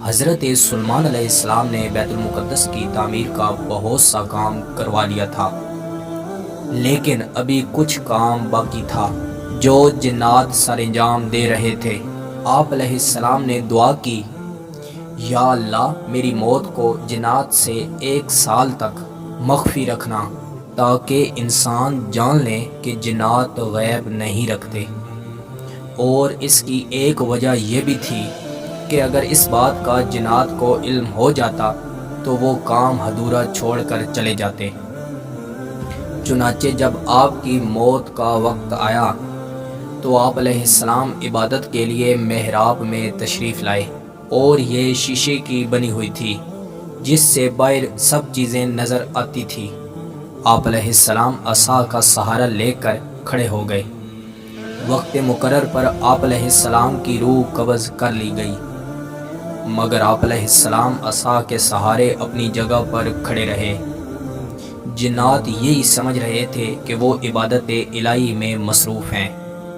حضرت سلیمان علیہ السلام نے بیت المقدس کی تعمیر کا بہت سا کام کروا لیا تھا، لیکن ابھی کچھ کام باقی تھا جو جنات سر انجام دے رہے تھے۔ آپ علیہ السلام نے دعا کی، یا اللہ میری موت کو جنات سے 1 سال تک مخفی رکھنا، تاکہ انسان جان لیں کہ جنات غیب نہیں رکھتے۔ اور اس کی ایک وجہ یہ بھی تھی کہ اگر اس بات کا جنات کو علم ہو جاتا تو وہ کام ادھورا چھوڑ کر چلے جاتے۔ چنانچہ جب آپ کی موت کا وقت آیا تو آپ علیہ السلام عبادت کے لیے محراب میں تشریف لائے، اور یہ شیشے کی بنی ہوئی تھی جس سے باہر سب چیزیں نظر آتی تھی۔ آپ علیہ السلام عصا کا سہارا لے کر کھڑے ہو گئے۔ وقت مقرر پر آپ علیہ السلام کی روح قبض کر لی گئی، مگر آپ علیہ السلام عصا کے سہارے اپنی جگہ پر کھڑے رہے۔ جنات یہی سمجھ رہے تھے کہ وہ عبادت الہی میں مصروف ہیں،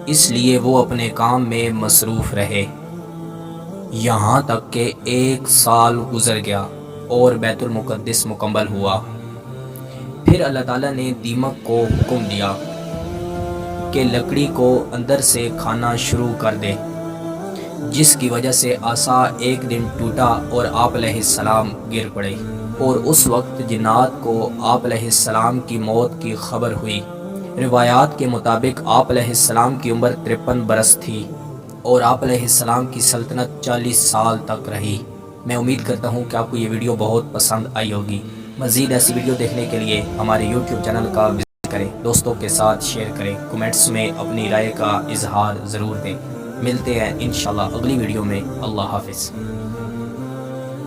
اس لیے وہ اپنے کام میں مصروف رہے، یہاں تک کہ 1 سال گزر گیا اور بیت المقدس مکمل ہوا۔ پھر اللہ تعالیٰ نے دیمک کو حکم دیا کہ لکڑی کو اندر سے کھانا شروع کر دے، جس کی وجہ سے عصا ایک دن ٹوٹا اور آپ علیہ السلام گر پڑے، اور اس وقت جنات کو آپ علیہ السلام کی موت کی خبر ہوئی۔ روایات کے مطابق آپ علیہ السلام کی عمر 53 برس تھی، اور آپ علیہ السلام کی سلطنت 40 سال تک رہی۔ میں امید کرتا ہوں کہ آپ کو یہ ویڈیو بہت پسند آئی ہوگی۔ مزید ایسی ویڈیو دیکھنے کے لیے ہمارے یوٹیوب چینل کا وزٹ کریں، دوستوں کے ساتھ شیئر کریں، کمنٹس میں اپنی رائے کا اظہار ضرور دیں۔ ملتے ہیں انشاءاللہ اگلی ویڈیو میں۔ اللہ حافظ۔